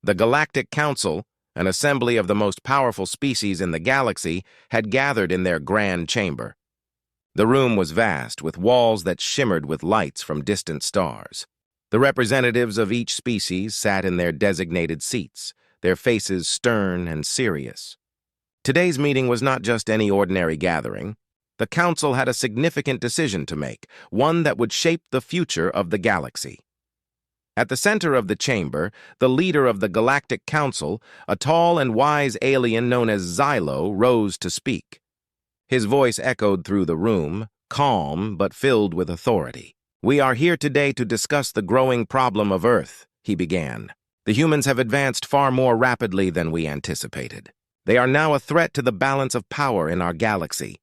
The Galactic Council, an assembly of the most powerful species in the galaxy, had gathered in their grand chamber. The room was vast, with walls that shimmered with lights from distant stars. The representatives of each species sat in their designated seats, their faces stern and serious. Today's meeting was not just any ordinary gathering. The Council had a significant decision to make, one that would shape the future of the galaxy. At the center of the chamber, the leader of the Galactic Council, a tall and wise alien known as Xylo, rose to speak. His voice echoed through the room, calm but filled with authority. "We are here today to discuss the growing problem of Earth," he began. "The humans have advanced far more rapidly than we anticipated. They are now a threat to the balance of power in our galaxy."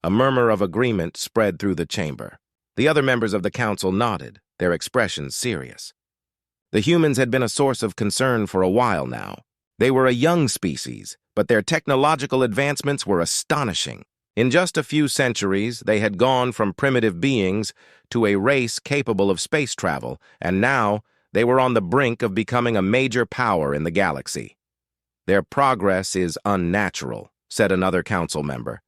A murmur of agreement spread through the chamber. The other members of the council nodded, their expressions serious. The humans had been a source of concern for a while now. They were a young species, but their technological advancements were astonishing. In just a few centuries, they had gone from primitive beings to a race capable of space travel, and now they were on the brink of becoming a major power in the galaxy. "Their progress is unnatural," said another council member,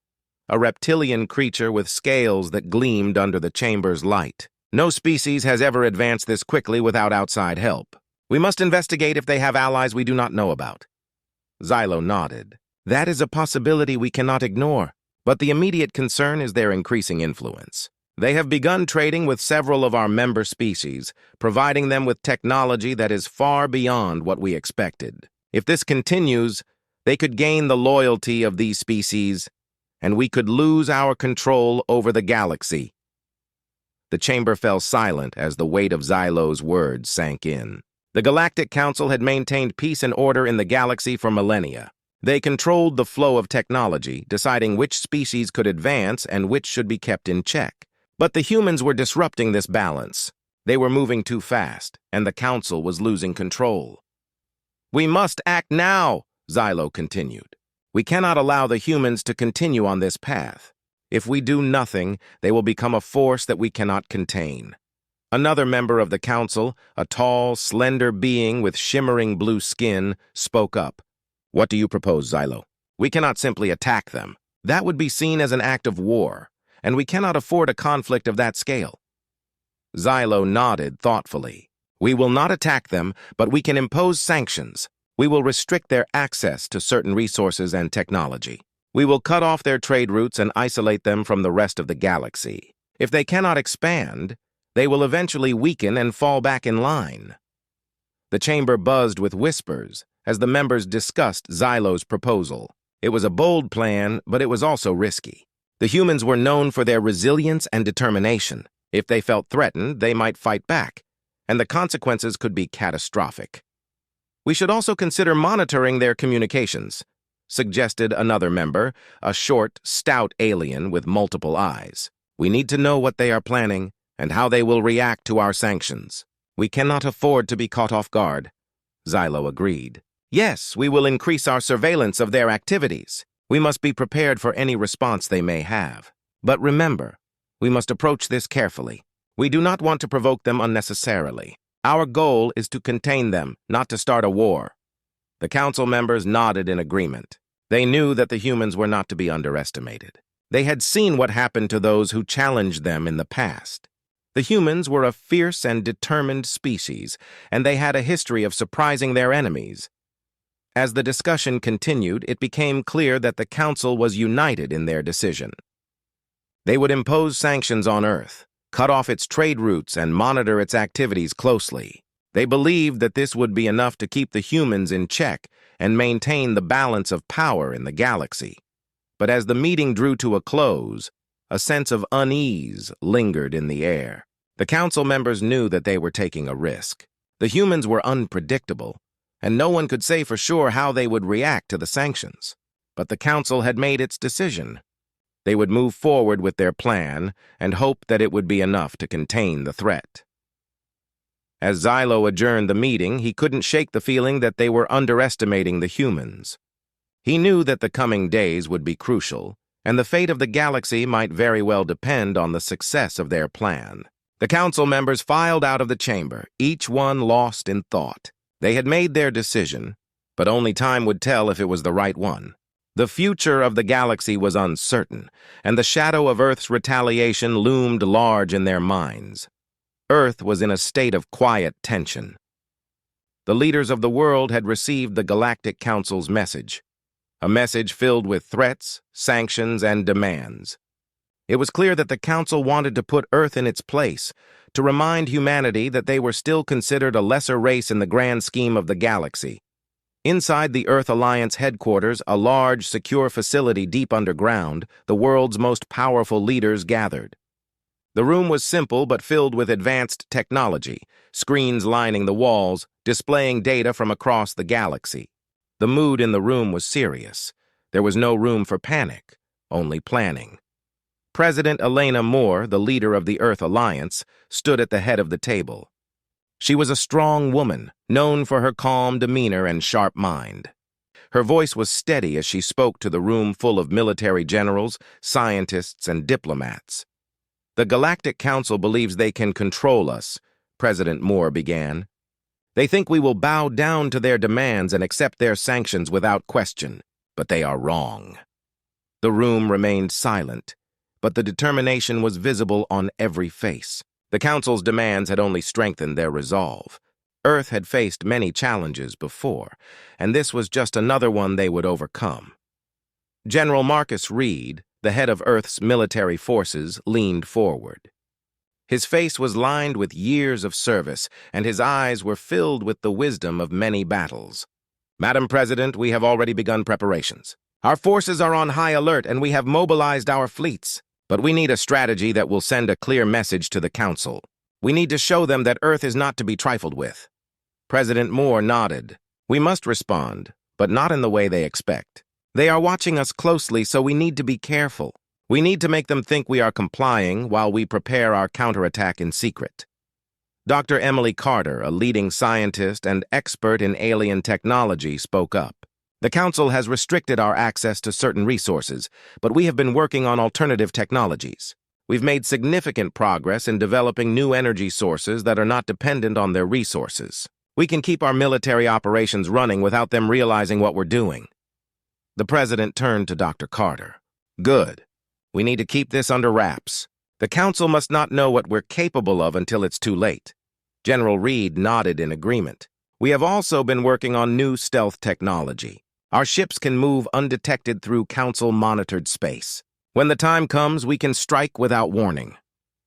a reptilian creature with scales that gleamed under the chamber's light. "No species has ever advanced this quickly without outside help. We must investigate if they have allies we do not know about." Xylo nodded. "That is a possibility we cannot ignore, but the immediate concern is their increasing influence. They have begun trading with several of our member species, providing them with technology that is far beyond what we expected. If this continues, they could gain the loyalty of these species, and we could lose our control over the galaxy." The chamber fell silent as the weight of Xylo's words sank in. The Galactic Council had maintained peace and order in the galaxy for millennia. They controlled the flow of technology, deciding which species could advance and which should be kept in check. But the humans were disrupting this balance. They were moving too fast, and the Council was losing control. "We must act now," Xylo continued. "We cannot allow the humans to continue on this path. If we do nothing, they will become a force that we cannot contain." Another member of the council, a tall, slender being with shimmering blue skin, spoke up. "What do you propose, Xylo? We cannot simply attack them. That would be seen as an act of war, and we cannot afford a conflict of that scale." Xylo nodded thoughtfully. "We will not attack them, but we can impose sanctions. We will restrict their access to certain resources and technology. We will cut off their trade routes and isolate them from the rest of the galaxy. If they cannot expand, they will eventually weaken and fall back in line." The chamber buzzed with whispers as the members discussed Xylo's proposal. It was a bold plan, but it was also risky. The humans were known for their resilience and determination. If they felt threatened, they might fight back, and the consequences could be catastrophic. "We should also consider monitoring their communications," suggested another member, a short, stout alien with multiple eyes. "We need to know what they are planning and how they will react to our sanctions. We cannot afford to be caught off guard." Xylo agreed. "Yes, we will increase our surveillance of their activities. We must be prepared for any response they may have. But remember, we must approach this carefully. We do not want to provoke them unnecessarily. Our goal is to contain them, not to start a war." The council members nodded in agreement. They knew that the humans were not to be underestimated. They had seen what happened to those who challenged them in the past. The humans were a fierce and determined species, and they had a history of surprising their enemies. As the discussion continued, it became clear that the council was united in their decision. They would impose sanctions on Earth, cut off its trade routes, and monitor its activities closely. They believed that this would be enough to keep the humans in check and maintain the balance of power in the galaxy. But as the meeting drew to a close, a sense of unease lingered in the air. The council members knew that they were taking a risk. The humans were unpredictable, and no one could say for sure how they would react to the sanctions. But the council had made its decision. They would move forward with their plan and hope that it would be enough to contain the threat. As Xylo adjourned the meeting, he couldn't shake the feeling that they were underestimating the humans. He knew that the coming days would be crucial, and the fate of the galaxy might very well depend on the success of their plan. The council members filed out of the chamber, each one lost in thought. They had made their decision, but only time would tell if it was the right one. The future of the galaxy was uncertain, and the shadow of Earth's retaliation loomed large in their minds. Earth was in a state of quiet tension. The leaders of the world had received the Galactic Council's message, a message filled with threats, sanctions, and demands. It was clear that the Council wanted to put Earth in its place, to remind humanity that they were still considered a lesser race in the grand scheme of the galaxy. Inside the Earth Alliance headquarters, a large, secure facility deep underground, the world's most powerful leaders gathered. The room was simple but filled with advanced technology, screens lining the walls, displaying data from across the galaxy. The mood in the room was serious. There was no room for panic, only planning. President Elena Moore, the leader of the Earth Alliance, stood at the head of the table. She was a strong woman, known for her calm demeanor and sharp mind. Her voice was steady as she spoke to the room full of military generals, scientists, and diplomats. "The Galactic Council believes they can control us," President Moore began. "They think we will bow down to their demands and accept their sanctions without question, but they are wrong." The room remained silent, but the determination was visible on every face. The Council's demands had only strengthened their resolve. Earth had faced many challenges before, and this was just another one they would overcome. General Marcus Reed, the head of Earth's military forces, leaned forward. His face was lined with years of service, and his eyes were filled with the wisdom of many battles. "Madam President, we have already begun preparations. Our forces are on high alert, and we have mobilized our fleets. But we need a strategy that will send a clear message to the Council. We need to show them that Earth is not to be trifled with." President Moore nodded. "We must respond, but not in the way they expect. They are watching us closely, so we need to be careful. We need to make them think we are complying while we prepare our counterattack in secret." Dr. Emily Carter, a leading scientist and expert in alien technology, spoke up. "The Council has restricted our access to certain resources, but we have been working on alternative technologies. We've made significant progress in developing new energy sources that are not dependent on their resources. We can keep our military operations running without them realizing what we're doing." The President turned to Dr. Carter. "Good. We need to keep this under wraps. The Council must not know what we're capable of until it's too late." General Reed nodded in agreement. "We have also been working on new stealth technology. Our ships can move undetected through Council-monitored space. When the time comes, we can strike without warning."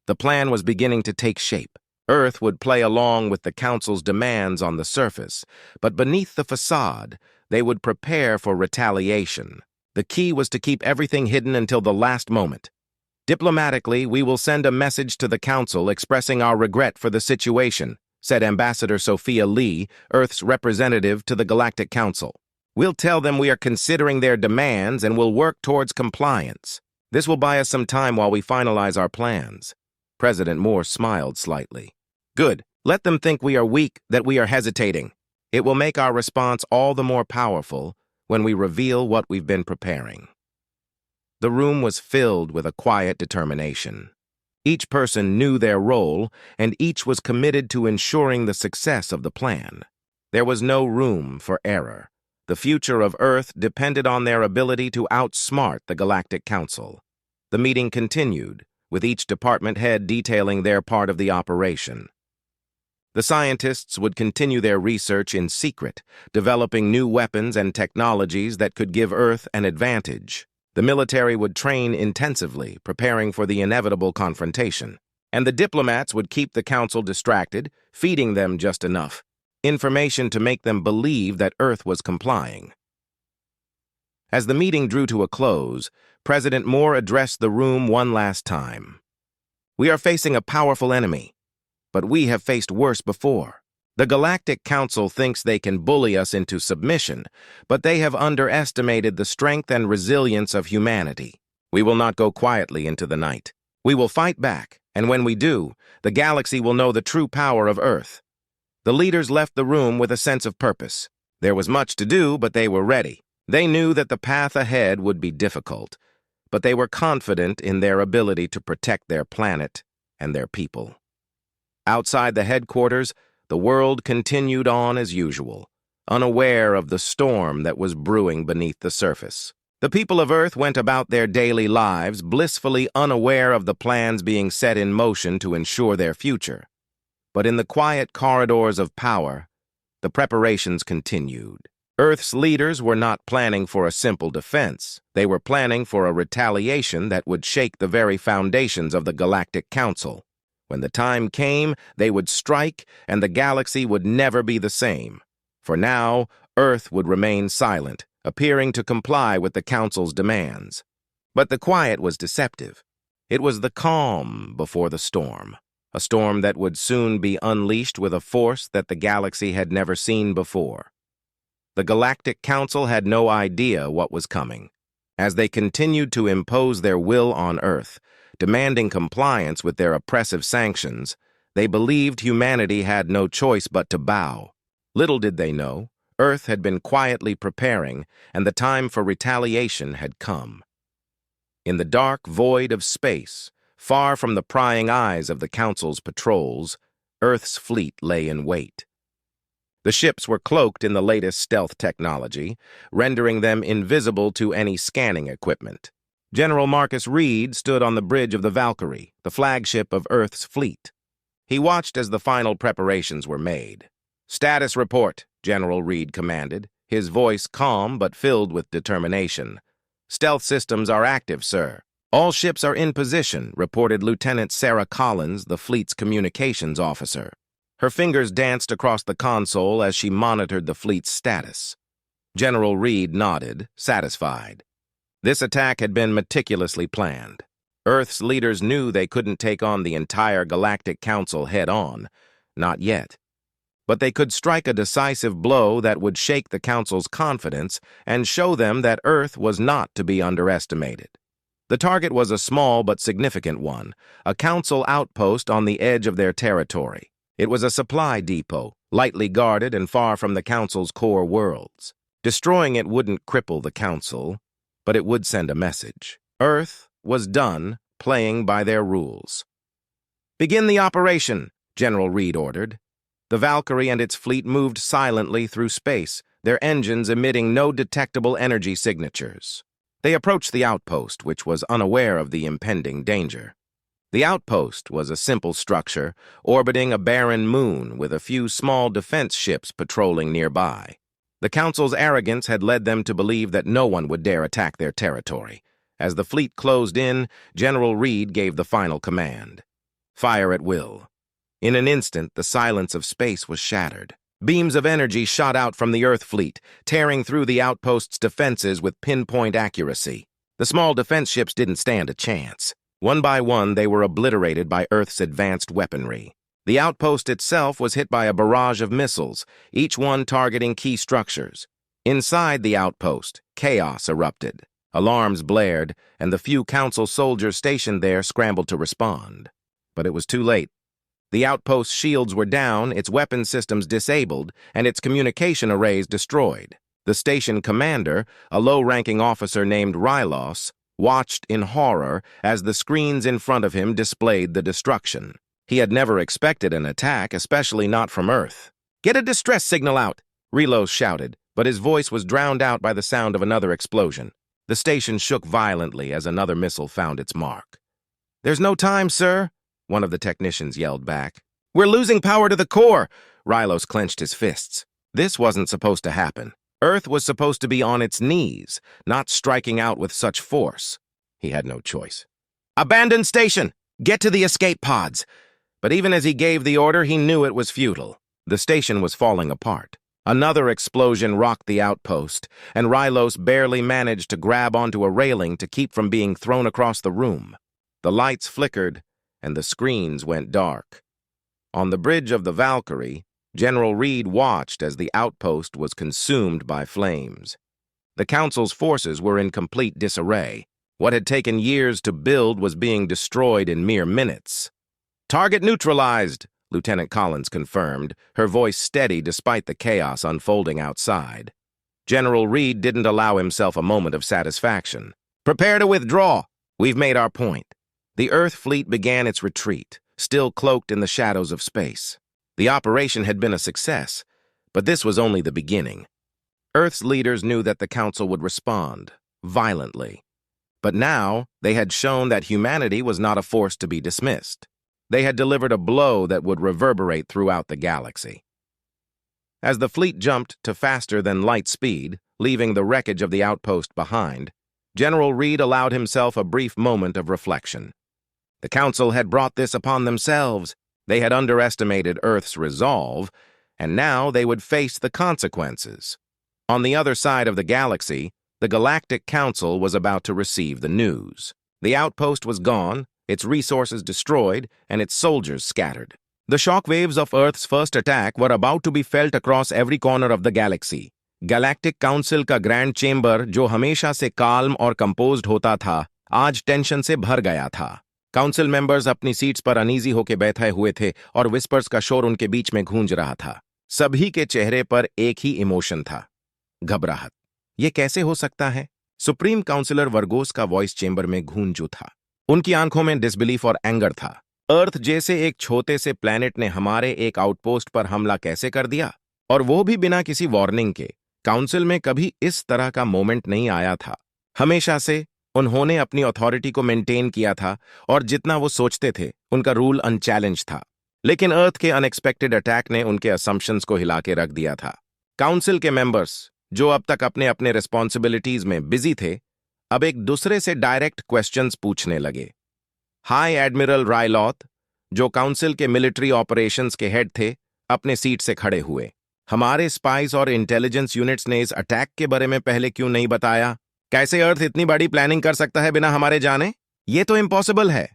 The plan was beginning to take shape. Earth would play along with the Council's demands on the surface, but beneath the facade, they would prepare for retaliation. The key was to keep everything hidden until the last moment. "Diplomatically, we will send a message to the Council expressing our regret for the situation," said Ambassador Sophia Lee, Earth's representative to the Galactic Council. "We'll tell them we are considering their demands and will work towards compliance. This will buy us some time while we finalize our plans." President Moore smiled slightly. "Good. Let them think we are weak, that we are hesitating. It will make our response all the more powerful when we reveal what we've been preparing." The room was filled with a quiet determination. Each person knew their role, and each was committed to ensuring the success of the plan. There was no room for error. The future of Earth depended on their ability to outsmart the Galactic Council. The meeting continued, with each department head detailing their part of the operation. The scientists would continue their research in secret, developing new weapons and technologies that could give Earth an advantage. The military would train intensively, preparing for the inevitable confrontation. And the diplomats would keep the Council distracted, feeding them just enough information to make them believe that Earth was complying. As the meeting drew to a close, President Moore addressed the room one last time. "We are facing a powerful enemy, but we have faced worse before. The Galactic Council thinks they can bully us into submission, but they have underestimated the strength and resilience of humanity. We will not go quietly into the night. We will fight back, and when we do, the galaxy will know the true power of Earth." The leaders left the room with a sense of purpose. There was much to do, but they were ready. They knew that the path ahead would be difficult, but they were confident in their ability to protect their planet and their people. Outside the headquarters, the world continued on as usual, unaware of the storm that was brewing beneath the surface. The people of Earth went about their daily lives, blissfully unaware of the plans being set in motion to ensure their future. But in the quiet corridors of power, the preparations continued. Earth's leaders were not planning for a simple defense. They were planning for a retaliation that would shake the very foundations of the Galactic Council. When the time came, they would strike, and the galaxy would never be the same. For now, Earth would remain silent, appearing to comply with the Council's demands. But the quiet was deceptive. It was the calm before the storm, a storm that would soon be unleashed with a force that the galaxy had never seen before. The Galactic Council had no idea what was coming. As they continued to impose their will on Earth, demanding compliance with their oppressive sanctions, they believed humanity had no choice but to bow. Little did they know, Earth had been quietly preparing, and the time for retaliation had come. In the dark void of space, far from the prying eyes of the Council's patrols, Earth's fleet lay in wait. The ships were cloaked in the latest stealth technology, rendering them invisible to any scanning equipment. General Marcus Reed stood on the bridge of the Valkyrie, the flagship of Earth's fleet. He watched as the final preparations were made. "Status report," General Reed commanded, his voice calm but filled with determination. "Stealth systems are active, sir. All ships are in position," reported Lieutenant Sarah Collins, the fleet's communications officer. Her fingers danced across the console as she monitored the fleet's status. General Reed nodded, satisfied. This attack had been meticulously planned. Earth's leaders knew they couldn't take on the entire Galactic Council head-on, not yet. But they could strike a decisive blow that would shake the Council's confidence and show them that Earth was not to be underestimated. The target was a small but significant one, a Council outpost on the edge of their territory. It was a supply depot, lightly guarded and far from the Council's core worlds. Destroying it wouldn't cripple the Council, but it would send a message. Earth was done playing by their rules. "Begin the operation," General Reed ordered. The Valkyrie and its fleet moved silently through space, their engines emitting no detectable energy signatures. They approached the outpost, which was unaware of the impending danger. The outpost was a simple structure, orbiting a barren moon with a few small defense ships patrolling nearby. The Council's arrogance had led them to believe that no one would dare attack their territory. As the fleet closed in, General Reed gave the final command. "Fire at will." In an instant, the silence of space was shattered. Beams of energy shot out from the Earth fleet, tearing through the outpost's defenses with pinpoint accuracy. The small defense ships didn't stand a chance. One by one, they were obliterated by Earth's advanced weaponry. The outpost itself was hit by a barrage of missiles, each one targeting key structures. Inside the outpost, chaos erupted. Alarms blared, and the few Council soldiers stationed there scrambled to respond. But it was too late. The outpost's shields were down, its weapon systems disabled, and its communication arrays destroyed. The station commander, a low-ranking officer named Rylos, watched in horror as the screens in front of him displayed the destruction. He had never expected an attack, especially not from Earth. "Get a distress signal out," Rylos shouted, but his voice was drowned out by the sound of another explosion. The station shook violently as another missile found its mark. "There's no time, sir," one of the technicians yelled back. "We're losing power to the core," Rylos clenched his fists. This wasn't supposed to happen. Earth was supposed to be on its knees, not striking out with such force. He had no choice. "Abandon station! Get to the escape pods!" But even as he gave the order, he knew it was futile. The station was falling apart. Another explosion rocked the outpost, and Rylos barely managed to grab onto a railing to keep from being thrown across the room. The lights flickered, and the screens went dark. On the bridge of the Valkyrie, General Reed watched as the outpost was consumed by flames. The Council's forces were in complete disarray. What had taken years to build was being destroyed in mere minutes. "Target neutralized," Lieutenant Collins confirmed, her voice steady despite the chaos unfolding outside. General Reed didn't allow himself a moment of satisfaction. "Prepare to withdraw. We've made our point." The Earth fleet began its retreat, still cloaked in the shadows of space. The operation had been a success, but this was only the beginning. Earth's leaders knew that the Council would respond, violently. But now, they had shown that humanity was not a force to be dismissed. They had delivered a blow that would reverberate throughout the galaxy. As the fleet jumped to faster than light speed, leaving the wreckage of the outpost behind, General Reed allowed himself a brief moment of reflection. The Council had brought this upon themselves. They had underestimated Earth's resolve, and now they would face the consequences. On the other side of the galaxy, the Galactic Council was about to receive the news. The outpost was gone, its resources destroyed, and its soldiers scattered. The shockwaves of Earth's first attack were about to be felt across every corner of the galaxy. Galactic council का grand chamber, जो हमेशा से calm और composed होता था, आज tension से भर गया था। काउंसिल मेंबर्स अपनी सीट्स पर अनईजी होकर बैठे हुए थे और विस्पर्स का शोर उनके बीच में गूंज रहा था। सभी के चेहरे पर एक ही इमोशन था, घबराहट। ये कैसे हो सकता है? सुप्रीम काउंसिलर वर्गोस का वॉइस चेंबर में गूंज था। उनकी आंखों में डिसबिलीफ और एंगर था। अर्थ जैसे एक छोटे से प्लैनेट ने हमारे एक आउटपोस्ट पर हमला कैसे कर दिया, और वो भी बिना किसी वार्निंग के। काउंसिल में कभी इस तरह का मोमेंट नहीं आया था। हमेशा से उन्होंने अपनी अथॉरिटी को मेंटेन किया था और जितना वो सोचते थे उनका रूल अनचैलेंज था। लेकिन अर्थ के अनएक्सपेक्टेड अटैक ने उनके असम्पशंस को हिला के रख दिया था। काउंसिल के मेंबर्स, जो अब तक अपने अपने रिस्पॉन्सिबिलिटीज में बिजी थे, अब एक दूसरे से डायरेक्ट क्वेश्चंस पूछने लगे। हाई एडमिरल रायलॉथ, जो काउंसिल के मिलिट्री ऑपरेशंस के हेड थे, अपने सीट से खड़े हुए। हमारे स्पाइस और इंटेलिजेंस यूनिट्स ने इस अटैक के बारे में पहले क्यों नहीं बताया? कैसे अर्थ इतनी बड़ी प्लानिंग कर सकता है बिना हमारे जाने? ये तो इम्पॉसिबल है।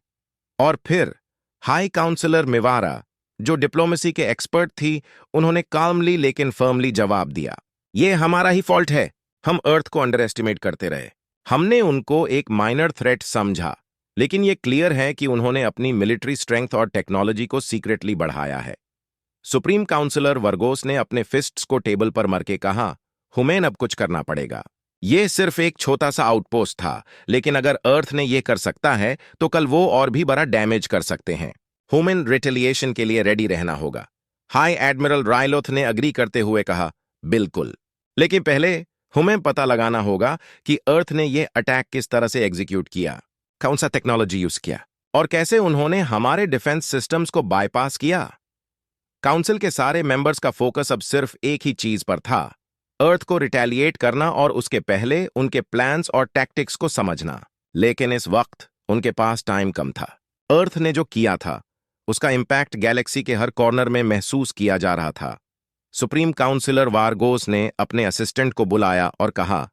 और फिर हाई काउंसिलर मिवारा, जो डिप्लोमेसी के एक्सपर्ट थी, उन्होंने काल्मली लेकिन फर्मली जवाब दिया, ये हमारा ही फॉल्ट है। हम अर्थ को अंडर एस्टिमेट करते रहे। हमने उनको एक माइनर थ्रेट समझा, लेकिन ये क्लियर है कि उन्होंने अपनी मिलिट्री स्ट्रेंथ और टेक्नोलॉजी को सीक्रेटली बढ़ाया है। सुप्रीम काउंसिलर वर्गोस ने अपने फिस्ट्स को टेबल पर मर के कहा, हुमेन, अब कुछ करना पड़ेगा। ये सिर्फ एक छोटा सा आउटपोस्ट था, लेकिन अगर अर्थ ने ये कर सकता है तो कल वो और भी बड़ा डैमेज कर सकते हैं। ह्यूमन रिटेलिएशन के लिए रेडी रहना होगा। हाई एडमिरल रायलोथ ने अग्री करते हुए कहा, बिल्कुल, लेकिन पहले हमें पता लगाना होगा कि अर्थ ने यह अटैक किस तरह से एग्जीक्यूट किया, कौन सा टेक्नोलॉजी यूज किया और कैसे उन्होंने हमारे डिफेंस सिस्टम्स को बाईपास किया। काउंसिल के सारे मेंबर्स का फोकस अब सिर्फ एक ही चीज पर था, अर्थ को रिटेलिएट करना और उसके पहले उनके प्लान्स और टैक्टिक्स को समझना। लेकिन इस वक्त उनके पास टाइम कम था। अर्थ ने जो किया था उसका इंपैक्ट गैलेक्सी के हर कॉर्नर में महसूस किया जा रहा था। सुप्रीम काउंसिलर वारगोस ने अपने असिस्टेंट को बुलाया और कहा,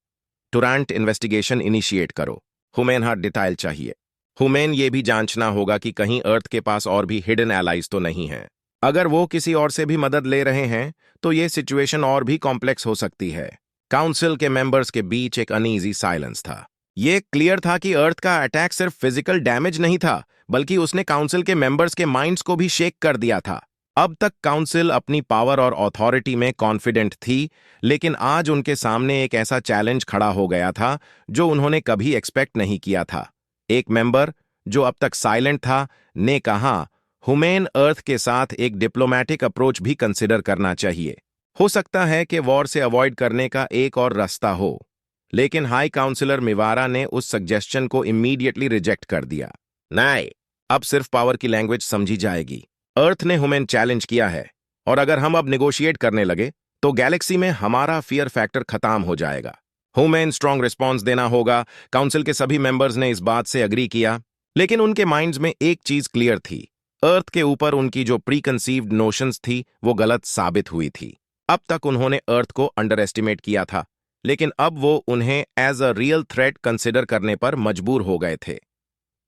टुरांट इन्वेस्टिगेशन इनिशिएट करो। हुमेन हार्ट डिटेल चाहिए। हुमेन ये भी जांचना होगा कि कहीं अर्थ के पास और भी हिडन एलाइज तो नहीं है। अगर वो किसी और से भी मदद ले रहे हैं तो ये सिचुएशन और भी कॉम्प्लेक्स हो सकती है। काउंसिल के मेंबर्स के बीच एक अनईजी साइलेंस था। ये क्लियर था कि अर्थ का अटैक सिर्फ फिजिकल डैमेज नहीं था, बल्कि उसने काउंसिल के मेंबर्स के माइंड्स को भी शेक कर दिया था। अब तक काउंसिल अपनी पावर और अथॉरिटी में कॉन्फिडेंट थी, लेकिन आज उनके सामने एक ऐसा चैलेंज खड़ा हो गया था जो उन्होंने कभी एक्सपेक्ट नहीं किया था। एक मेंबर, जो अब तक साइलेंट था, ने कहा, हुमेन, अर्थ के साथ एक डिप्लोमैटिक अप्रोच भी कंसिडर करना चाहिए। हो सकता है कि वॉर से अवॉइड करने का एक और रास्ता हो। लेकिन हाई काउंसिलर मिवारा ने उस सजेशन को इमीडिएटली रिजेक्ट कर दिया। नहीं, अब सिर्फ पावर की लैंग्वेज समझी जाएगी। अर्थ ने हुमेन चैलेंज किया है, और अगर हम अब निगोशिएट करने लगे तो गैलेक्सी में हमारा फियर फैक्टर खत्म हो जाएगा। हुमेन स्ट्रांग रिस्पॉन्स देना होगा। काउंसिल के सभी मेंबर्स ने इस बात से अग्री किया, लेकिन उनके माइंड्स में एक चीज क्लियर थी, अर्थ के ऊपर उनकी जो प्रीकंसीव्ड नोशंस थी वो गलत साबित हुई थी। अब तक उन्होंने अर्थ को अंडर एस्टिमेट किया था, लेकिन अब वो उन्हें as a real threat consider करने पर मजबूर हो गए थे।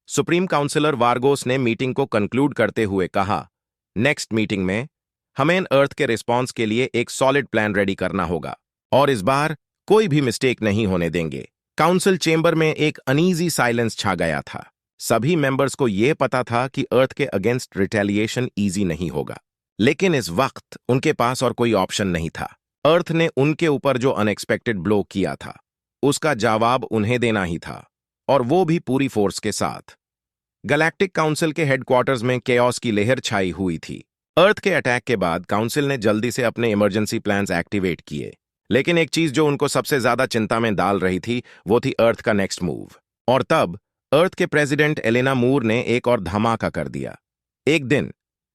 सुप्रीम काउंसिलर वारगोस ने मीटिंग को कंक्लूड करते हुए कहा, नेक्स्ट मीटिंग में हमें अर्थ के रिस्पॉन्स के लिए एक सॉलिड प्लान रेडी करना होगा, और इस बार कोई भी मिस्टेक नहीं होने देंगे। काउंसिल चेंबर में एक अनईजी साइलेंस छा गया था। सभी मेंबर्स को यह पता था कि अर्थ के अगेंस्ट रिटेलिएशन इजी नहीं होगा, लेकिन इस वक्त उनके पास और कोई ऑप्शन नहीं था। अर्थ ने उनके ऊपर जो अनएक्सपेक्टेड ब्लो किया था, उसका जवाब उन्हें देना ही था, और वो भी पूरी फोर्स के साथ। गैलेक्टिक काउंसिल के हेडक्वार्टर्स में केओस की लहर छाई हुई थी। अर्थ के अटैक के बाद काउंसिल ने जल्दी से अपने इमरजेंसी प्लान्स एक्टिवेट किए, लेकिन एक चीज जो उनको सबसे ज्यादा चिंता में डाल रही थी वो थी अर्थ का नेक्स्ट मूव। और तब अर्थ के प्रेसिडेंट एलेना मूर ने एक और धमाका कर दिया। एक दिन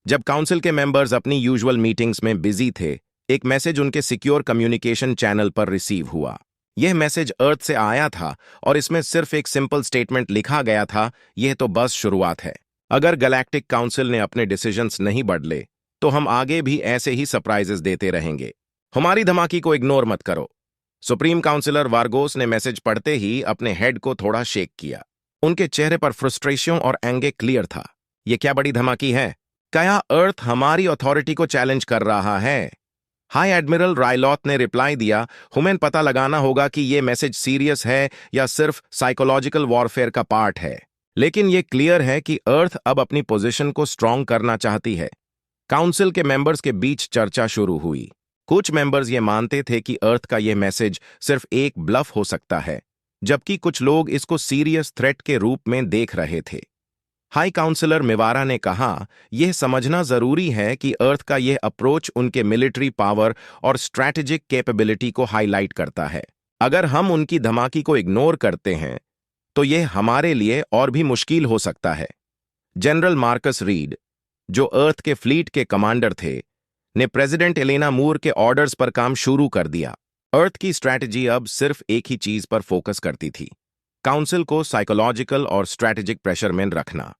जब काउंसिल के मेंबर्स अपनी यूजुअल मीटिंग्स में बिजी थे, एक मैसेज उनके सिक्योर कम्युनिकेशन चैनल पर रिसीव हुआ। यह मैसेज अर्थ से आया था और इसमें सिर्फ एक सिंपल स्टेटमेंट लिखा गया था, यह तो बस शुरुआत है। अगर गैलेक्टिक काउंसिल ने अपने डिसीजंस नहीं बदले तो हम आगे भी ऐसे ही सरप्राइजेस देते रहेंगे। हमारी धमाकी को इग्नोर मत करो। सुप्रीम काउंसिलर वार्गोस ने मैसेज पढ़ते ही अपने हेड को थोड़ा शेक किया। उनके चेहरे पर फ्रस्ट्रेशन और एंगे क्लियर था। यह क्या बड़ी धमाकी है? क्या अर्थ हमारी अथॉरिटी को चैलेंज कर रहा है? हाई एडमिरल रायलॉथ ने रिप्लाई दिया, हमें पता लगाना होगा कि यह मैसेज सीरियस है या सिर्फ साइकोलॉजिकल वॉरफेयर का पार्ट है। लेकिन यह क्लियर है कि अर्थ अब अपनी पोजीशन को स्ट्रांग करना चाहती है। काउंसिल के मेंबर्स के बीच चर्चा शुरू हुई। कुछ मेंबर्स ये मानते थे कि अर्थ का यह मैसेज सिर्फ एक ब्लफ हो सकता है, जबकि कुछ लोग इसको सीरियस थ्रेट के रूप में देख रहे थे। हाई काउंसिलर मिवारा ने कहा, यह समझना जरूरी है कि अर्थ का यह अप्रोच उनके मिलिट्री पावर और स्ट्रैटेजिक कैपेबिलिटी को हाईलाइट करता है। अगर हम उनकी धमाकी को इग्नोर करते हैं तो यह हमारे लिए और भी मुश्किल हो सकता है। जनरल मार्कस रीड, जो अर्थ के फ्लीट के कमांडर थे, ने प्रेसिडेंट एलेना मूर के ऑर्डर्स पर काम शुरू कर दिया। अर्थ की स्ट्रैटेजी अब सिर्फ एक ही चीज पर फोकस करती थी, काउंसिल को साइकोलॉजिकल और स्ट्रैटेजिक प्रेशर में रखना।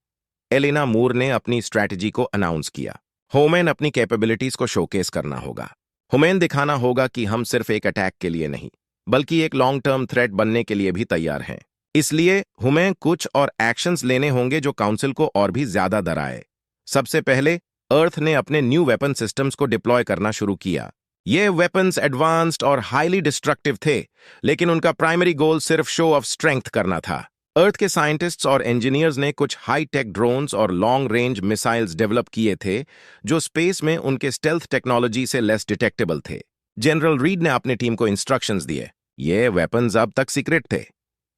एलेना मूर ने अपनी स्ट्रैटेजी को अनाउंस किया। हमें अपनी कैपेबिलिटीज को शोकेस करना होगा। हमें दिखाना होगा कि हम सिर्फ एक अटैक के लिए नहीं, बल्कि एक लॉन्ग टर्म थ्रेट बनने के लिए भी तैयार हैं। इसलिए हमें कुछ और एक्शंस लेने होंगे जो काउंसिल को और भी ज्यादा डराए। सबसे पहले अर्थ ने अपने न्यू वेपन सिस्टम्स को डिप्लॉय करना शुरू किया। ये वेपन्स एडवांस्ड और हाईली डिस्ट्रक्टिव थे, लेकिन उनका प्राइमरी गोल सिर्फ शो ऑफ स्ट्रेंथ करना था। अर्थ के साइंटिस्ट्स और इंजीनियर्स ने कुछ हाई टेक ड्रोन्स और लॉन्ग रेंज मिसाइल्स डेवलप किए थे, जो स्पेस में उनके स्टेल्थ टेक्नोलॉजी से लेस डिटेक्टेबल थे। जनरल रीड ने अपनी टीम को इंस्ट्रक्शंस दिए। ये वेपन्स अब तक सीक्रेट थे,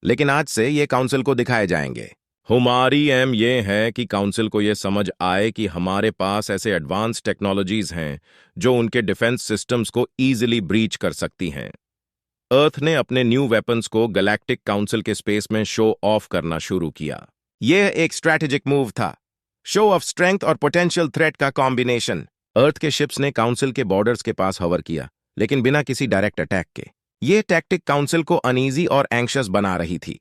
लेकिन आज से ये काउंसिल को दिखाए जाएंगे। हमारी एम ये है कि काउंसिल को ये समझ आए कि हमारे पास ऐसे एडवांस टेक्नोलॉजीज हैं जो उनके डिफेंस सिस्टम्स को इजीली ब्रीच कर सकती हैं। अर्थ ने अपने न्यू वेपन्स को गैलेक्टिक काउंसिल के स्पेस में शो ऑफ करना शुरू किया। यह एक स्ट्रैटेजिक मूव था, शो ऑफ स्ट्रेंथ और पोटेंशियल थ्रेट का कॉम्बिनेशन। अर्थ के शिप्स ने काउंसिल के बॉर्डर्स के पास हवर किया, लेकिन बिना किसी डायरेक्ट अटैक के। यह टैक्टिक काउंसिल को अनईजी और एंग्शियस बना रही थी।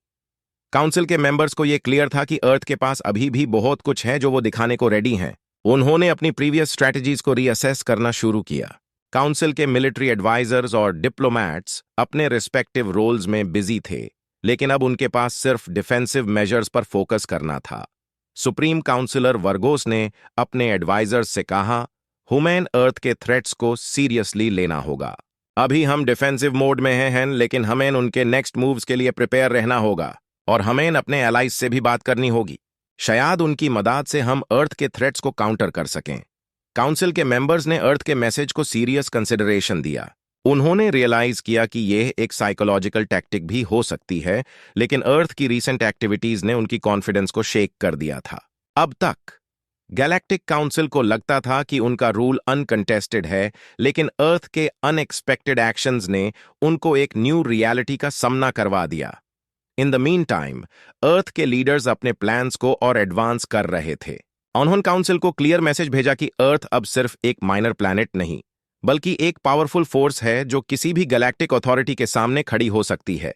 काउंसिल के मेंबर्स को यह क्लियर था कि अर्थ के पास अभी भी बहुत कुछ है जो वो दिखाने को रेडी हैं। उन्होंने अपनी प्रीवियस स्ट्रैटेजीज को रीअसेस करना शुरू किया। काउंसिल के मिलिट्री एडवाइजर्स और डिप्लोमैट्स अपने रिस्पेक्टिव रोल्स में बिजी थे, लेकिन अब उनके पास सिर्फ डिफेंसिव मेजर्स पर फोकस करना था। सुप्रीम काउंसिलर वर्गोस ने अपने एडवाइजर्स से कहा, हमें अर्थ के थ्रेट्स को सीरियसली लेना होगा। अभी हम डिफेंसिव मोड में हैं, लेकिन हमें उनके नेक्स्ट मूव्स के लिए प्रिपेयर रहना होगा और हमें अपने एलाइज से भी बात करनी होगी। शायद उनकी मदद से हम अर्थ के थ्रेट्स को काउंटर कर सकें। काउंसिल के मेंबर्स ने अर्थ के मैसेज को सीरियस कंसिडरेशन दिया। उन्होंने रियलाइज किया कि यह एक साइकोलॉजिकल टैक्टिक भी हो सकती है, लेकिन अर्थ की रीसेंट एक्टिविटीज ने उनकी कॉन्फिडेंस को शेक कर दिया था। अब तक गैलेक्टिक काउंसिल को लगता था कि उनका रूल अनकंटेस्टेड है, लेकिन अर्थ के अनएक्सपेक्टेड एक्शंस ने उनको एक न्यू रियलिटी का सामना करवा दिया। इन द मीन टाइम अर्थ के लीडर्स अपने प्लान्स को और एडवांस कर रहे थे। उन्होंने काउंसिल को क्लियर मैसेज भेजा कि अर्थ अब सिर्फ एक माइनर प्लैनेट नहीं, बल्कि एक पावरफुल फोर्स है जो किसी भी गैलेक्टिक अथॉरिटी के सामने खड़ी हो सकती है।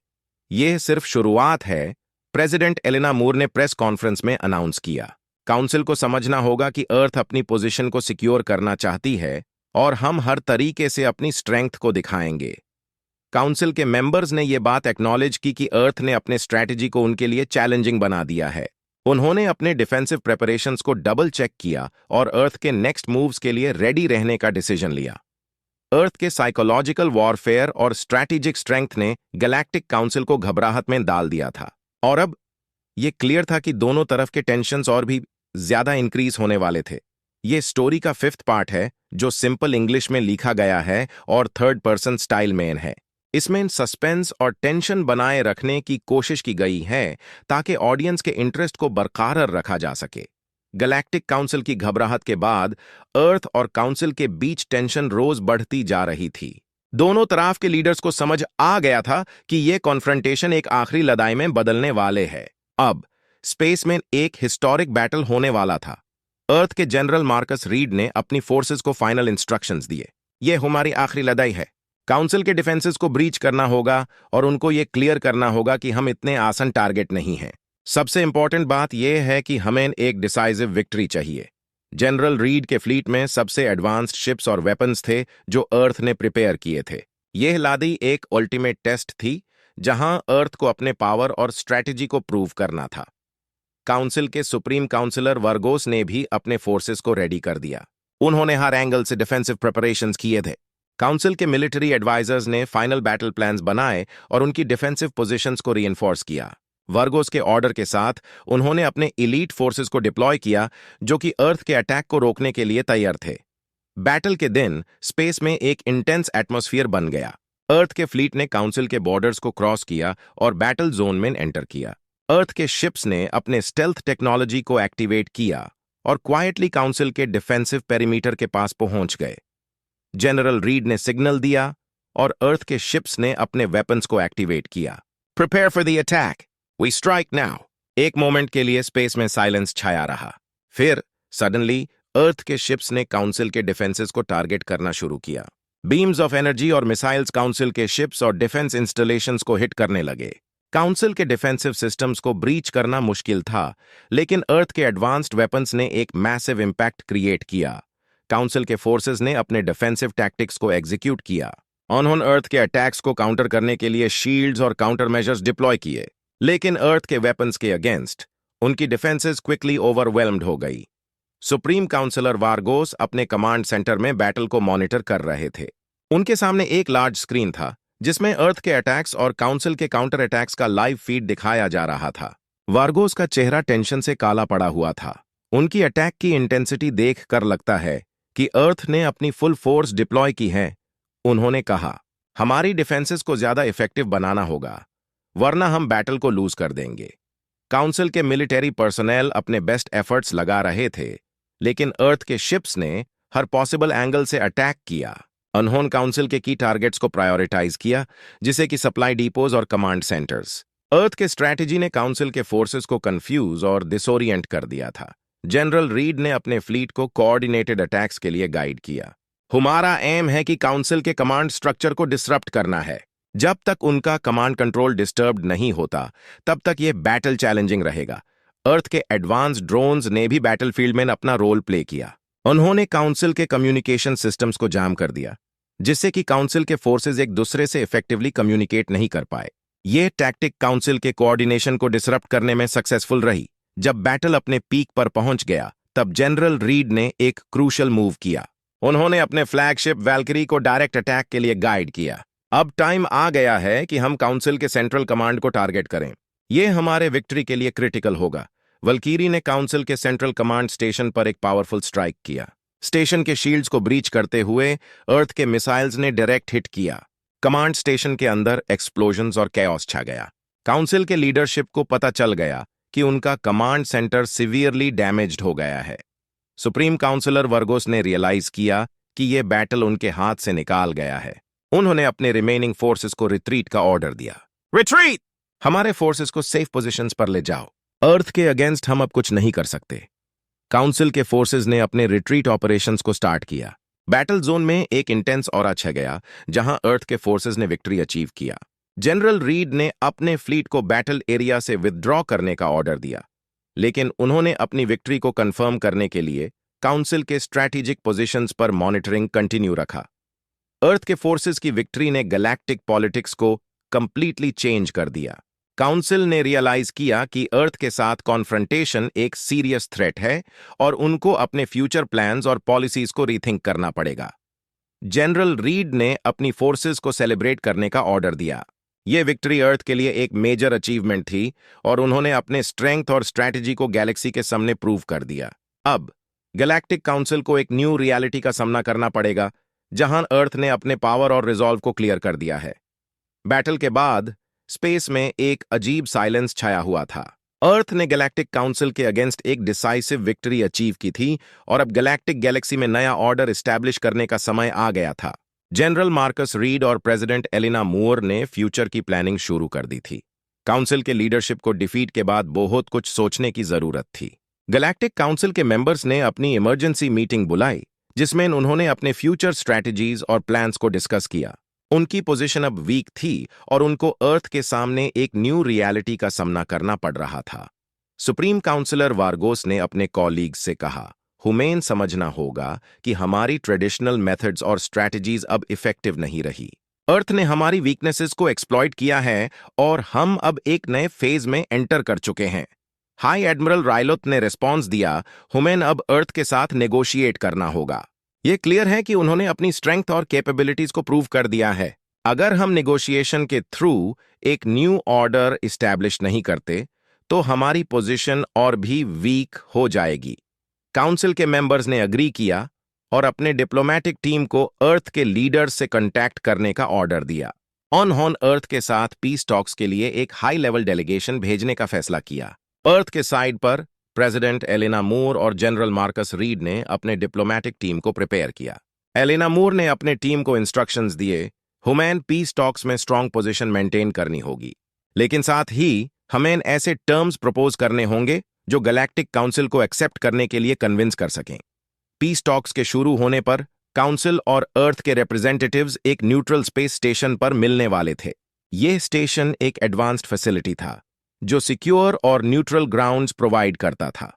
यह सिर्फ शुरुआत है, प्रेसिडेंट एलेना मूर ने प्रेस कॉन्फ्रेंस में अनाउंस किया। काउंसिल को समझना होगा कि अर्थ अपनी पोजीशन को सिक्योर करना चाहती है और हम हर तरीके से अपनी स्ट्रेंथ को दिखाएंगे। काउंसिल के मेंबर्स ने यह बात एक्नॉलेज की कि अर्थ ने अपने स्ट्रैटेजी को उनके लिए चैलेंजिंग बना दिया है। उन्होंने अपने डिफेंसिव प्रिपरेशंस को डबल चेक किया और अर्थ के नेक्स्ट मूव्स के लिए रेडी रहने का डिसीजन लिया। अर्थ के साइकोलॉजिकल वॉरफेयर और स्ट्रैटेजिक स्ट्रेंथ ने गैलेक्टिक काउंसिल को घबराहट में डाल दिया था, और अब यह क्लियर था कि दोनों तरफ के टेंशन्स और भी ज्यादा इंक्रीज होने वाले थे। यह स्टोरी का 5th पार्ट है, जो सिंपल इंग्लिश में लिखा गया है और 3rd पर्सन स्टाइल में है। इसमें सस्पेंस और टेंशन बनाए रखने की कोशिश की गई है ताकि ऑडियंस के इंटरेस्ट को बरकरार रखा जा सके। गैलेक्टिक काउंसिल की घबराहट के बाद अर्थ और काउंसिल के बीच टेंशन रोज बढ़ती जा रही थी। दोनों तरफ के लीडर्स को समझ आ गया था कि यह कॉन्फ्रंटेशन एक आखिरी लड़ाई में बदलने वाले है। अब स्पेस में एक हिस्टोरिक बैटल होने वाला था। अर्थ के जनरल मार्कस रीड ने अपनी फोर्सेस को फाइनल इंस्ट्रक्शंस दिए। यह हमारी आखिरी लड़ाई है। काउंसिल के डिफेंसेस को ब्रीच करना होगा और उनको यह क्लियर करना होगा कि हम इतने आसान टारगेट नहीं हैं। सबसे इंपॉर्टेंट बात यह है कि हमें एक डिसाइसिव विक्ट्री चाहिए। जनरल रीड के फ्लीट में सबसे एडवांस्ड शिप्स और वेपन्स थे जो अर्थ ने प्रिपेयर किए थे। यह लड़ाई एक अल्टीमेट टेस्ट थी जहां अर्थ को अपने पावर और स्ट्रैटेजी को प्रूव करना था। काउंसिल के सुप्रीम काउंसिलर वर्गोस ने भी अपने फोर्सेस को रेडी कर दिया। उन्होंने हर एंगल से डिफेंसिव प्रिपरेशंस किए थे। काउंसिल के मिलिट्री एडवाइजर्स ने फाइनल बैटल प्लान्स बनाए और उनकी डिफेंसिव पोजीशंस को रीइंफोर्स किया। वर्गोस के ऑर्डर के साथ उन्होंने अपने इलीट फोर्सेस को डिप्लॉय किया जो कि अर्थ के अटैक को रोकने के लिए तैयार थे। बैटल के दिन स्पेस में एक इंटेंस एटमॉस्फेयर बन गया। अर्थ के फ्लीट ने काउंसिल के बॉर्डर्स को क्रॉस किया और बैटल जोन में एंटर किया। अर्थ के शिप्स ने अपने स्टेल्थ टेक्नोलॉजी को एक्टिवेट किया और क्वाइटली काउंसिल के डिफेंसिव पेरीमीटर के पास पहुंच गए। जनरल रीड ने सिग्नल दिया और अर्थ के शिप्स ने अपने वेपन्स को एक्टिवेट किया। Prepare for the attack, we strike now. एक मोमेंट के लिए स्पेस में साइलेंस छाया रहा। फिर सडनली अर्थ के शिप्स ने काउंसिल के डिफेंसेस को टारगेट करना शुरू किया। बीम्स ऑफ एनर्जी और मिसाइल्स काउंसिल के शिप्स और डिफेंस इंस्टॉलेशंस को हिट करने लगे। काउंसिल के डिफेंसिव सिस्टम्स को ब्रीच करना मुश्किल था, लेकिन अर्थ के एडवांस्ड वेपन्स ने एक मैसिव इंपैक्ट क्रिएट किया। काउंसिल के फोर्सेस ने अपने डिफेंसिव टैक्टिक्स को एग्जीक्यूट किया। उन्होंने अर्थ के अटैक्स को काउंटर करने के लिए शील्ड्स और काउंटर मेजर्स डिप्लॉय किए, लेकिन अर्थ के वेपन्स के अगेंस्ट उनकी डिफेंसेस क्विकली ओवरवेल्म्ड हो गई। सुप्रीम काउंसिलर वार्गोस अपने कमांड सेंटर में बैटल को मॉनिटर कर रहे थे। उनके सामने एक लार्ज स्क्रीन था जिसमें अर्थ के अटैक्स और काउंसिल के काउंटर अटैक्स का लाइव फीड दिखाया जा रहा था। वार्गोस का चेहरा टेंशन से काला पड़ा हुआ था। उनकी अटैक की इंटेंसिटी देख कर लगता है कि अर्थ ने अपनी फुल फोर्स डिप्लॉय की है। उन्होंने कहा, हमारी डिफेंसेस को ज्यादा इफेक्टिव बनाना होगा, वरना हम बैटल को लूज कर देंगे। काउंसिल के मिलिट्री पर्सनल अपने बेस्ट एफर्ट्स लगा रहे थे, लेकिन अर्थ के शिप्स ने हर पॉसिबल एंगल से अटैक किया। उन्होंने काउंसिल के की टारगेट्स को प्रायोरिटाइज किया, जिसे कि सप्लाई डिपोज और कमांड सेंटर्स। अर्थ के स्ट्रैटेजी ने काउंसिल के फोर्सेस को कंफ्यूज और डिसोरिएंट कर दिया था। जनरल रीड ने अपने फ्लीट को कोऑर्डिनेटेड अटैक्स के लिए गाइड किया। हमारा एम है कि काउंसिल के कमांड स्ट्रक्चर को डिसरप्ट करना है। जब तक उनका कमांड कंट्रोल डिस्टर्ब्ड नहीं होता, तब तक यह बैटल चैलेंजिंग रहेगा। अर्थ के एडवांस्ड ड्रोन्स ने भी बैटलफील्ड में अपना रोल प्ले किया। उन्होंने काउंसिल के कम्युनिकेशन सिस्टम्स को जाम कर दिया, जिससे कि काउंसिल के फोर्सेस एक दूसरे से इफेक्टिवली कम्युनिकेट नहीं कर पाए। यह टैक्टिक काउंसिल के कोऑर्डिनेशन को डिसरप्ट करने में सक्सेसफुल रही। जब बैटल अपने पीक पर पहुंच गया, तब जनरल रीड ने एक क्रूशल मूव किया। उन्होंने अपने फ्लैगशिप वैल्किरी को डायरेक्ट अटैक के लिए गाइड किया। अब टाइम आ गया है कि हम काउंसिल के सेंट्रल कमांड को टारगेट करें। यह हमारे विक्ट्री के लिए क्रिटिकल होगा। वल्कीरी ने काउंसिल के सेंट्रल कमांड स्टेशन पर एक पावरफुल स्ट्राइक किया। स्टेशन के शील्ड्स को ब्रीच करते हुए अर्थ के मिसाइल्स ने डायरेक्ट हिट किया। कमांड स्टेशन के अंदर एक्सप्लोजन्स और कैओस छा गया। काउंसिल के लीडरशिप को पता चल गया कि उनका कमांड सेंटर सीवियरली डैमेज्ड हो गया है। सुप्रीम काउंसिलर वर्गोस ने रियलाइज किया कि यह बैटल उनके हाथ से निकाल गया है। उन्होंने अपने रिमेनिंग फोर्सेस को रिट्रीट का ऑर्डर दिया। रिट्रीट! हमारे फोर्सेस को सेफ पोजीशंस पर ले जाओ। अर्थ के अगेंस्ट हम अब कुछ नहीं कर सकते। काउंसिल के फोर्सेस ने अपने रिट्रीट ऑपरेशंस को स्टार्ट किया। बैटल जोन में एक इंटेंस ऑरा छा गया, जहां अर्थ के फोर्सेस ने विक्ट्री अचीव किया। जनरल रीड ने अपने फ्लीट को बैटल एरिया से विथड्रॉ करने का ऑर्डर दिया, लेकिन उन्होंने अपनी विक्ट्री को कंफर्म करने के लिए काउंसिल के स्ट्रैटेजिक पोजीशंस पर मॉनिटरिंग कंटिन्यू रखा। अर्थ के फोर्सेस की विक्ट्री ने गैलेक्टिक पॉलिटिक्स को कंप्लीटली चेंज कर दिया। काउंसिल ने रियलाइज किया कि अर्थ के साथ कॉन्फ्रंटेशन एक सीरियस थ्रेट है और उनको अपने फ्यूचर प्लान्स और पॉलिसीज को रीथिंक करना पड़ेगा। जनरल रीड ने अपनी फोर्सेस को सेलिब्रेट करने का ऑर्डर दिया। यह विक्ट्री अर्थ के लिए एक मेजर अचीवमेंट थी और उन्होंने अपने स्ट्रेंथ और स्ट्रैटेजी को गैलेक्सी के सामने प्रूव कर दिया। अब गैलेक्टिक काउंसिल को एक न्यू रियलिटी का सामना करना पड़ेगा, जहां अर्थ ने अपने पावर और रिजॉल्व को क्लियर कर दिया है। बैटल के बाद स्पेस में एक अजीब साइलेंस छाया हुआ था। अर्थ ने गैलेक्टिक काउंसिल के अगेंस्ट एक डिसाइसिव विक्ट्री अचीव की थी और अब गैलेक्टिक गैलेक्सी में नया ऑर्डर एस्टैब्लिश करने का समय आ गया था। जनरल मार्कस रीड और प्रेसिडेंट एलिना मूर ने फ्यूचर की प्लानिंग शुरू कर दी थी। काउंसिल के लीडरशिप को डिफीट के बाद बहुत कुछ सोचने की जरूरत थी। गैलेक्टिक काउंसिल के मेंबर्स ने अपनी इमरजेंसी मीटिंग बुलाई, जिसमें उन्होंने अपने फ्यूचर स्ट्रैटेजीज और प्लान्स को डिस्कस किया। उनकी पोजीशन अब वीक थी और उनको अर्थ के सामने एक न्यू रियलिटी का सामना करना पड़ रहा था। सुप्रीम काउंसिलर वार्गोस ने अपने कॉलीग्स से कहा, हुमेन समझना होगा कि हमारी ट्रेडिशनल मेथड्स और स्ट्रैटेजीज अब इफेक्टिव नहीं रही। अर्थ ने हमारी वीकनेसेस को एक्सप्लॉइट किया है और हम अब एक नए फेज में एंटर कर चुके हैं। हाई एडमिरल रायलोथ ने रिस्पॉन्स दिया, हुमेन अब अर्थ के साथ नेगोशिएट करना होगा। यह क्लियर है कि उन्होंने अपनी स्ट्रेंथ और कैपेबिलिटीज को प्रूव कर दिया है। अगर हम नेगोशिएशन के थ्रू एक न्यू ऑर्डर इस्टेब्लिश नहीं करते तो हमारी पोजीशन और भी वीक हो जाएगी। काउंसिल के मेंबर्स ने अग्री किया और अपने डिप्लोमेटिक टीम को अर्थ के लीडर्स से कांटेक्ट करने का ऑर्डर दिया। ऑन हॉन अर्थ के साथ पीस टॉक्स के लिए एक हाई लेवल डेलीगेशन भेजने का फैसला किया। अर्थ के साइड पर प्रेसिडेंट एलिना मूर और जनरल मार्कस रीड ने अपने डिप्लोमेटिक टीम को प्रिपेयर किया। एलिना मूर ने अपने टीम को इंस्ट्रक्शंस दिए, हुमेन पीस टॉक्स में स्ट्रांग पोजीशन मेंटेन करनी होगी, लेकिन साथ ही हमें ऐसे टर्म्स प्रपोज करने होंगे जो गैलेक्टिक काउंसिल को एक्सेप्ट करने के लिए कन्विंस कर सकें। पीस टॉक्स के शुरू होने पर काउंसिल और अर्थ के रिप्रेजेंटेटिव्स एक न्यूट्रल स्पेस स्टेशन पर मिलने वाले थे। यह स्टेशन एक एडवांस्ड फैसिलिटी था जो सिक्योर और न्यूट्रल ग्राउंड्स प्रोवाइड करता था।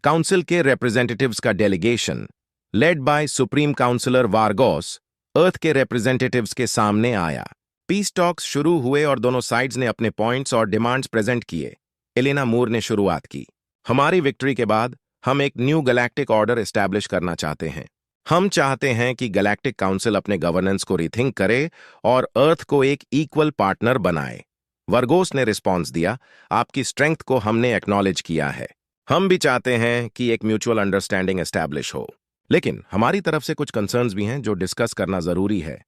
काउंसिल के रिप्रेजेंटेटिव्स का delegation led by supreme councillor Vargos Earth के रिप्रेजेंटेटिव्स के सामने आया। पीस टॉक्स शुरू हुए और दोनों साइड्स ने अपने पॉइंट्स और डिमांड्स प्रेजेंट किए। एलिना मूर ने शुरुआत की, हमारी विक्ट्री के बाद हम एक न्यू गैलेक्टिक ऑर्डर एस्टैब्लिश करना चाहते हैं। हम चाहते हैं कि गैलेक्टिक काउंसिल अपने गवर्नेंस को रिथिंक करे और अर्थ को एक इक्वल पार्टनर बनाए। वर्गोस ने रिस्पॉन्स दिया, आपकी स्ट्रेंथ को हमने एक्नॉलेज किया है। हम भी चाहते हैं कि एक म्यूचुअल अंडरस्टैंडिंग एस्टैब्लिश हो, लेकिन हमारी तरफ से कुछ कंसर्न्स भी हैं जो डिस्कस करना जरूरी है।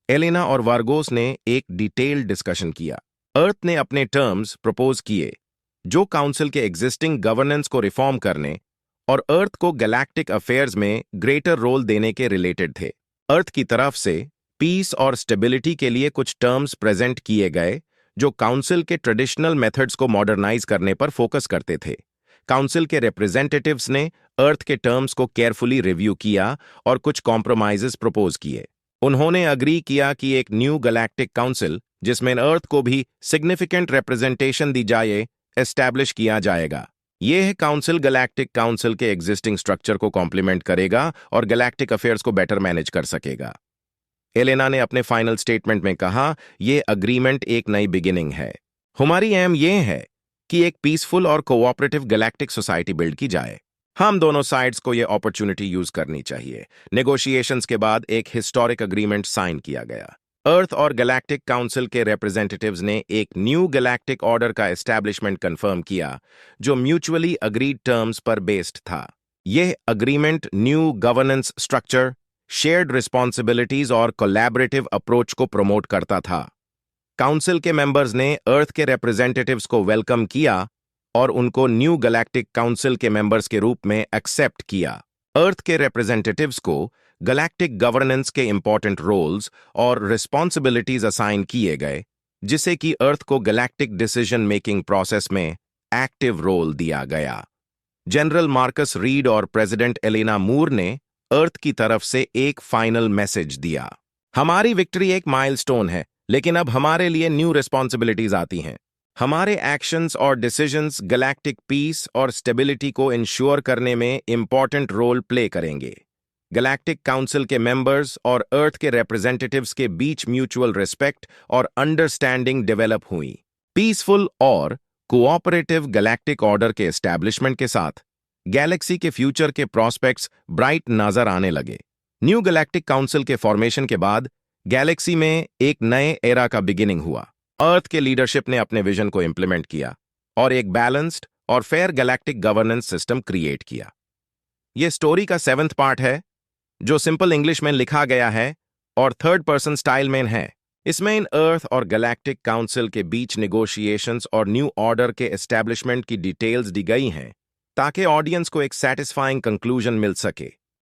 एलिना और वार्गोस ने एक डिटेल्ड डिस्कशन किया। अर्थ ने अपने टर्म्स प्रपोज किए जो काउंसिल के एग्जिस्टिंग गवर्नेंस को रिफॉर्म करने और अर्थ को गैलेक्टिक अफेयर्स में ग्रेटर रोल देने के रिलेटेड थे। अर्थ की तरफ से पीस और स्टेबिलिटी के लिए कुछ टर्म्स प्रेजेंट किए गए जो काउंसिल के ट्रेडिशनल मेथड्स को मॉडर्नाइज करने पर फोकस करते थे। काउंसिल के रिप्रेजेंटेटिव्स ने अर्थ के टर्म्स को केयरफुली रिव्यू किया और कुछ कॉम्प्रोमाइजेस प्रपोज किए। उन्होंने अग्री किया कि एक न्यू गैलेक्टिक काउंसिल जिसमें अर्थ को भी सिग्निफिकेंट रिप्रेजेंटेशन दी जाए एस्टैब्लिश किया जाएगा। यह काउंसिल गैलेक्टिक काउंसिल के एग्जिस्टिंग स्ट्रक्चर को कॉम्प्लीमेंट करेगा और गैलेक्टिक अफेयर्स को बेटर मैनेज कर सकेगा। एलेना ने अपने फाइनल स्टेटमेंट में कहा, यह अग्रीमेंट एक नई बिगिनिंग है। हमारी एम यह है कि एक पीसफुल और कोऑपरेटिव गैलेक्टिक सोसाइटी बिल्ड की जाए। हम दोनों साइड्स को यह अपॉर्चुनिटी यूज करनी चाहिए। नेगोशिएशंस के बाद एक हिस्टोरिक अग्रीमेंट साइन किया गया। अर्थ और गैलेक्टिक काउंसिल के रिप्रेजेंटेटिव्स ने एक न्यू गैलेक्टिक ऑर्डर का एस्टैब्लिशमेंट कंफर्म किया जो म्यूचुअली अग्रीड टर्म्स पर बेस्ड था। यह agreement new governance structure, shared responsibilities और कोलैबोरेटिव अप्रोच को प्रमोट करता था। काउंसिल के मेंबर्स ने अर्थ के रिप्रेजेंटेटिव्स को वेलकम किया और उनको न्यू गैलेक्टिक काउंसिल के मेंबर्स के रूप में एक्सेप्ट किया। अर्थ के रिप्रेजेंटेटिव्स को गैलेक्टिक गवर्नेंस के इंपॉर्टेंट रोल्स और रिस्पॉन्सिबिलिटीज असाइन किए गए, जिसे कि अर्थ को गैलेक्टिक डिसीजन मेकिंग प्रोसेस में एक्टिव रोल दिया गया। जनरल मार्कस रीड और प्रेसिडेंट एलिना मूर ने अर्थ की तरफ से एक फाइनल मैसेज दिया। हमारी विक्ट्री एक माइलस्टोन है, लेकिन अब हमारे लिए न्यू रिस्पॉन्सिबिलिटीज आती हैं। हमारे एक्शंस और डिसीजंस गैलेक्टिक पीस और स्टेबिलिटी को इंश्योर करने में इंपॉर्टेंट रोल प्ले करेंगे। गैलेक्टिक काउंसिल के मेंबर्स और अर्थ के रिप्रेजेंटेटिव्स के बीच म्यूचुअल रिस्पेक्ट और अंडरस्टैंडिंग डेवलप हुई। पीसफुल और कोऑपरेटिव गैलेक्टिक ऑर्डर के एस्टैब्लिशमेंट के साथ गैलेक्सी के फ्यूचर के प्रॉस्पेक्ट्स ब्राइट नजर आने लगे। न्यू गैलेक्टिक काउंसिल के फॉर्मेशन के बाद गैलेक्सी में एक नए एरा का बिगिनिंग हुआ। अर्थ के लीडरशिप ने अपने विजन को इंप्लीमेंट किया और एक बैलेंस्ड और fair galactic governance system create किया। यह स्टोरी का 7th पार्ट है जो सिंपल इंग्लिश में लिखा गया है और 3rd पर्सन स्टाइल में है। इसमें इन अर्थ और गैलेक्टिक काउंसिल के बीच निगोशिएशंस और न्यू ऑर्डर के एस्टैब्लिशमेंट की डिटेल्स दी गई हैं ताकि ऑडियंस को एक सैटिस्फाइंग कंक्लूजन मिल सके।